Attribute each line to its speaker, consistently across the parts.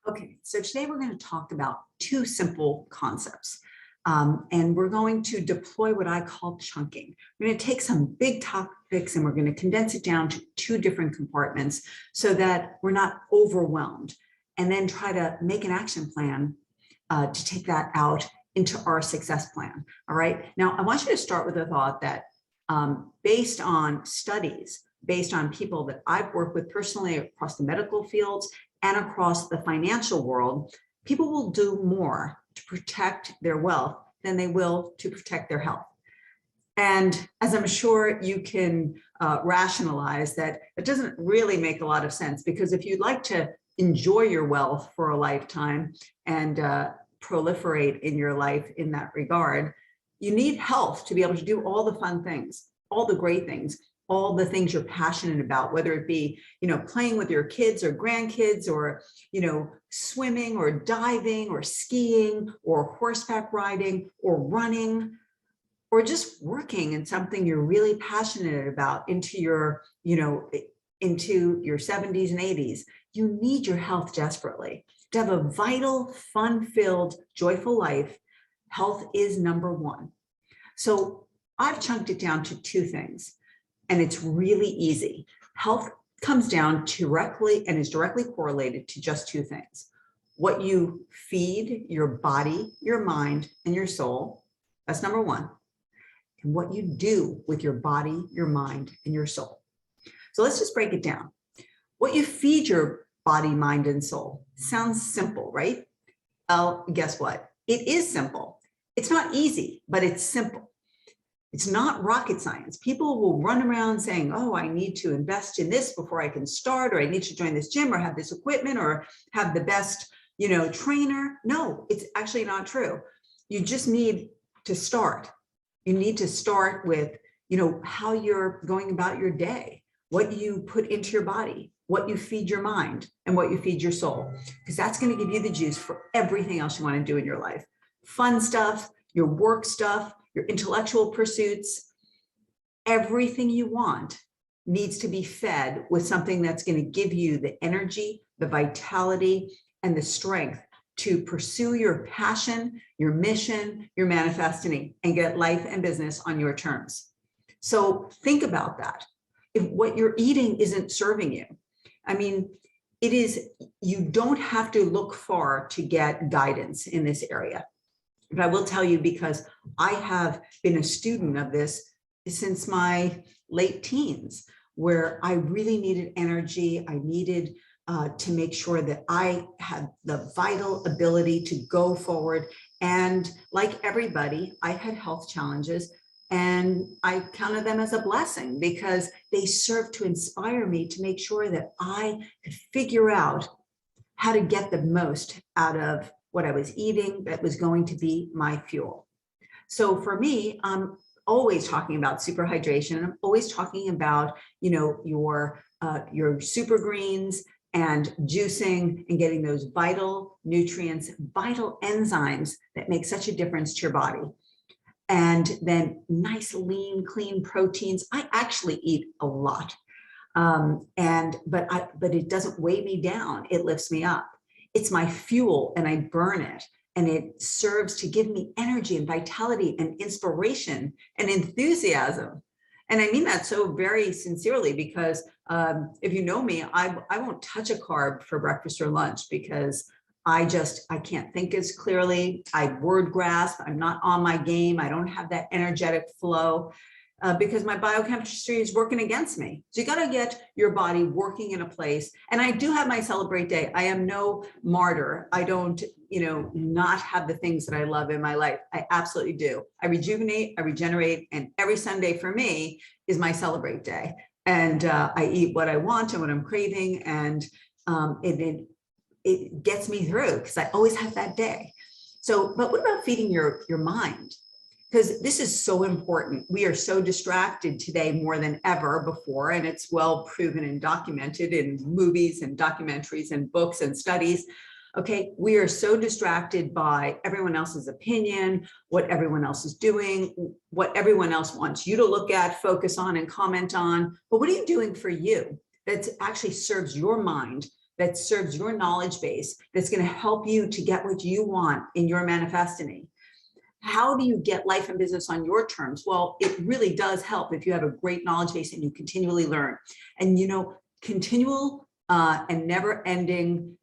Speaker 1: Okay, so today we're going to talk about two simple concepts. And we're going to deploy what I call chunking. We're going to take some big topics and we're going to condense it down to two different compartments so that we're not overwhelmed, and then try to make an action plan to take that out into our success plan. All right. Now, I want you to start with the thought that based on studies, based on people that I've worked with personally across the medical fields and across the financial world, people will do more to protect their wealth than they will to protect their health. And as I'm sure you can rationalize that, it doesn't really make a lot of sense, because if you'd like to enjoy your wealth for a lifetime and proliferate in your life in that regard, you need health to be able to do all the fun things, all the great things, all the things you're passionate about, whether it be, playing with your kids or grandkids, or, swimming or diving or skiing or horseback riding or running, or just working in something you're really passionate about into your, into your 70s and 80s. You need your health desperately. To have a vital, fun-filled, joyful life, health is number one. So I've chunked it down to two things. And it's really easy. Health comes down directly and is directly correlated to just two things: what you feed your body, your mind, and your soul. That's number one. And what you do with your body, your mind, and your soul. So let's just break it down. What you feed your body, mind, and soul sounds simple, right? Well, guess what? It is simple. It's not easy, but it's simple. It's not rocket science. People will run around saying, oh, I need to invest in this before I can start, or I need to join this gym, or have this equipment, or have the best, trainer. No, it's actually not true. You just need to start. You need to start with, how you're going about your day, what you put into your body, what you feed your mind, and what you feed your soul, because that's going to give you the juice for everything else you want to do in your life. Fun stuff, your work stuff, your intellectual pursuits, everything you want needs to be fed with something that's going to give you the energy, the vitality, and the strength to pursue your passion, your mission, your manifestiny, and get life and business on your terms. So think about that. If what you're eating isn't serving you, you don't have to look far to get guidance in this area. But I will tell you, because I have been a student of this since my late teens, where I really needed energy. I needed to make sure that I had the vital ability to go forward. And like everybody, I had health challenges, and I counted them as a blessing, because they served to inspire me to make sure that I could figure out how to get the most out of what I was eating that was going to be my fuel. So for me, I'm always talking about super hydration, and I'm always talking about, your super greens and juicing and getting those vital nutrients, vital enzymes that make such a difference to your body. And then nice, lean, clean proteins. I actually eat a lot, but it doesn't weigh me down. It lifts me up. It's my fuel, and I burn it, and it serves to give me energy and vitality and inspiration and enthusiasm. And I mean that so very sincerely, because if you know me, I won't touch a carb for breakfast or lunch, because I can't think as clearly. I word grasp. I'm not on my game. I don't have that energetic flow. Because my biochemistry is working against me. So you got to get your body working in a place. And I do have my celebrate day. I am no martyr. I don't, not have the things that I love in my life. I absolutely do. I rejuvenate, I regenerate. And every Sunday for me is my celebrate day. And I eat what I want and what I'm craving. And it gets me through, because I always have that day. So, but what about feeding your mind? Because this is so important. We are so distracted today more than ever before, and it's well proven and documented in movies and documentaries and books and studies. Okay, we are so distracted by everyone else's opinion, what everyone else is doing, what everyone else wants you to look at, focus on, and comment on. But what are you doing for you that actually serves your mind, that serves your knowledge base, that's going to help you to get what you want in your manifestiny. How do you get life and business on your terms? Well, it really does help if you have a great knowledge base and you continually learn. And, you know, continual and never ending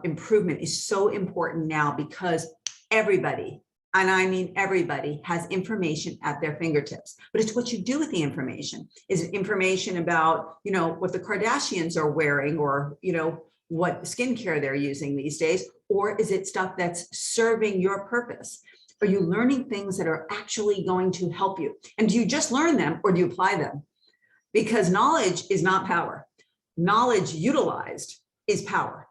Speaker 1: improvement is so important now, because everybody, and I mean everybody, has information at their fingertips. But it's what you do with the information. Is it information about, you know, what the Kardashians are wearing, or, you know, what skincare they're using these days? Or is it stuff that's serving your purpose? Are you learning things that are actually going to help you? And do you just learn them, or do you apply them? Because knowledge is not power. Knowledge utilized is power.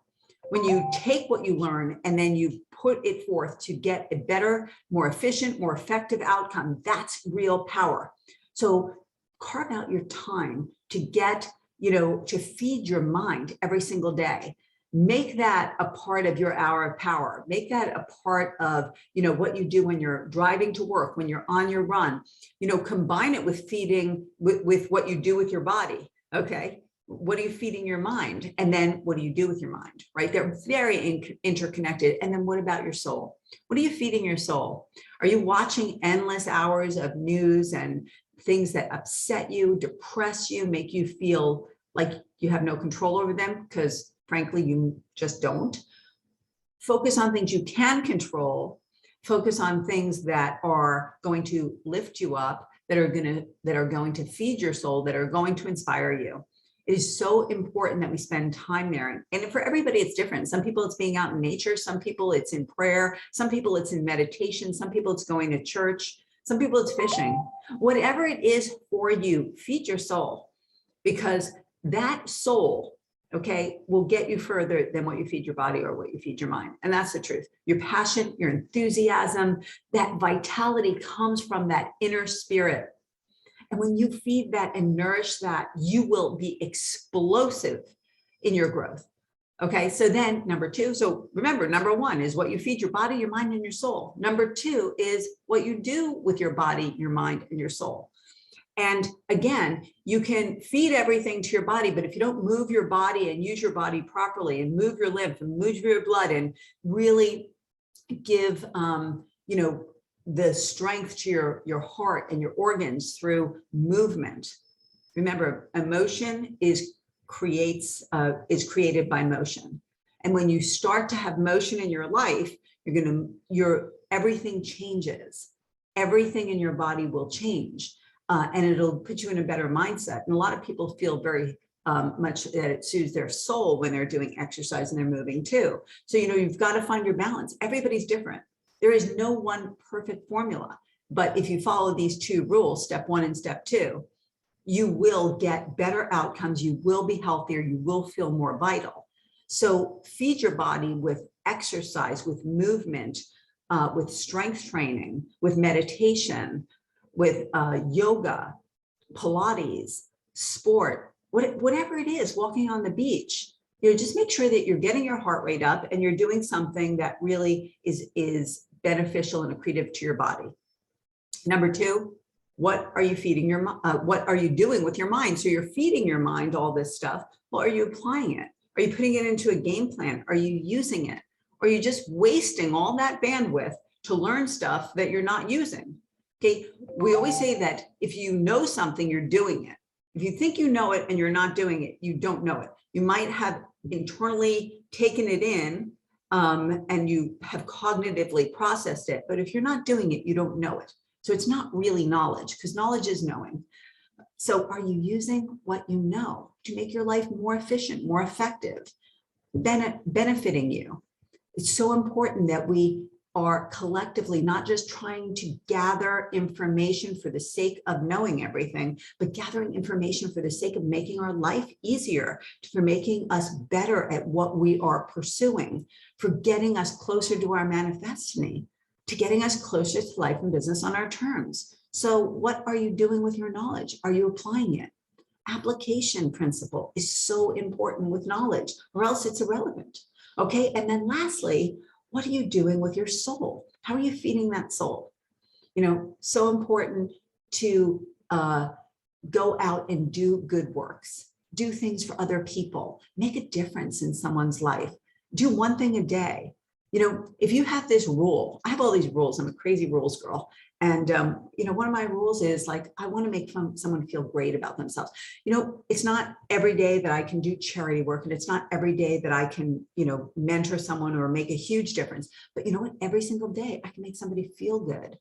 Speaker 1: When you take what you learn and then you put it forth to get a better, more efficient, more effective outcome, that's real power. So carve out your time to get, you know, to feed your mind every single day. Make that a part of your hour of power. Make that a part of, you know, what you do when you're driving to work, when you're on your run. You know, combine it with feeding, with what you do with your body. Okay. What are you feeding your mind? And then what do you do with your mind, right? They're very interconnected. And then what about your soul? What are you feeding your soul? Are you watching endless hours of news and things that upset you, depress you, make you feel like you have no control over them? Because frankly, you just don't. Focus on things you can control. Focus on things that are going to lift you up, that are going to feed your soul, that are going to inspire you. It is so important that we spend time there. And for everybody, it's different. Some people it's being out in nature. Some people it's in prayer. Some people it's in meditation. Some people it's going to church. Some people it's fishing. Whatever it is for you, feed your soul, because that soul, okay, will get you further than what you feed your body or what you feed your mind. And that's the truth. Your passion, your enthusiasm, that vitality comes from that inner spirit. And when you feed that and nourish that, you will be explosive in your growth. Okay, so then number two, so remember, number one is what you feed your body, your mind, and your soul. Number two is what you do with your body, your mind, and your soul. And again, you can feed everything to your body, but if you don't move your body and use your body properly and move your lymph and move your blood and really give, you know, the strength to your heart and your organs through movement. Remember, emotion is created by motion. And when you start to have motion in your life, everything changes. Everything in your body will change. And it'll put you in a better mindset. And a lot of people feel very much that it soothes their soul when they're doing exercise and they're moving too. So, you know, you've got to find your balance. Everybody's different. There is no one perfect formula. But if you follow these two rules, step one and step two, you will get better outcomes. You will be healthier. You will feel more vital. So feed your body with exercise, with movement, with strength training, with meditation, with yoga, Pilates, sport, whatever it is, walking on the beach. You know, just make sure that you're getting your heart rate up and you're doing something that really is beneficial and accretive to your body. Number two, what are you feeding what are you doing with your mind? So you're feeding your mind all this stuff. Well, are you applying it? Are you putting it into a game plan? Are you using it? Or are you just wasting all that bandwidth to learn stuff that you're not using? Okay, we always say that if you know something, you're doing it. If you think you know it and you're not doing it, you don't know it. You might have internally taken it in and you have cognitively processed it, but if you're not doing it, you don't know it. So it's not really knowledge, because knowledge is knowing. So are you using what you know to make your life more efficient, more effective, benefiting you? It's so important that we are collectively not just trying to gather information for the sake of knowing everything, but gathering information for the sake of making our life easier, for making us better at what we are pursuing, for getting us closer to our manifestiny, to getting us closer to life and business on our terms. So what are you doing with your knowledge? Are you applying it? Application principle is so important with knowledge, or else it's irrelevant. Okay, and then lastly, what are you doing with your soul? How are you feeding that soul? You know, so important to go out and do good works. do things for other people, make a difference in someone's life, do one thing a day. You know, if you have this rule, I have all these rules, I'm a crazy rules girl. And, you know, one of my rules is like, I want to make someone feel great about themselves. You know, it's not every day that I can do charity work, and it's not every day that I can, you know, mentor someone or make a huge difference. But you know what? Every single day I can make somebody feel good.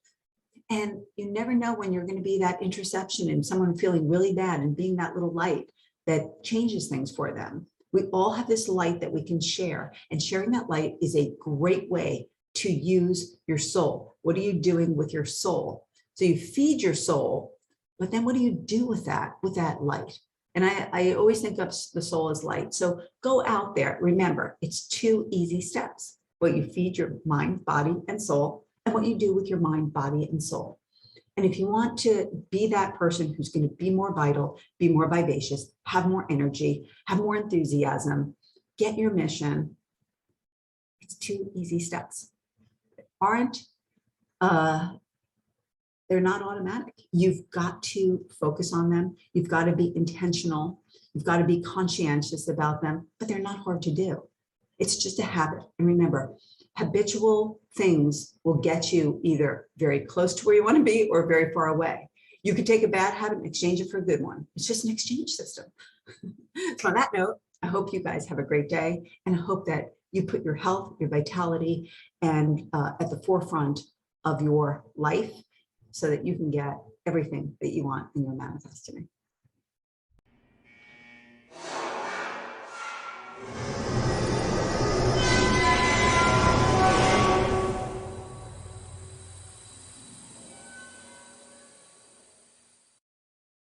Speaker 1: And you never know when you're going to be that interception and someone feeling really bad and being that little light that changes things for them. We all have this light that we can share, and sharing that light is a great way to use your soul. What are you doing with your soul? So you feed your soul, but then what do you do with that light? And I always think of the soul as light. So go out there. Remember, it's 2 easy steps: what you feed your mind, body, and soul, and what you do with your mind, body, and soul. And if you want to be that person who's going to be more vital, be more vivacious, have more energy, have more enthusiasm, get your mission, it's 2 easy steps. They're not automatic. You've got to focus on them. You've got to be intentional. You've got to be conscientious about them, but they're not hard to do. It's just a habit. And remember, habitual things will get you either very close to where you want to be or very far away. You could take a bad habit and exchange it for a good one. It's just an exchange system. So on that note, I hope you guys have a great day, and I hope that you put your health, your vitality, and at the forefront of your life so that you can get everything that you want in your manifesting.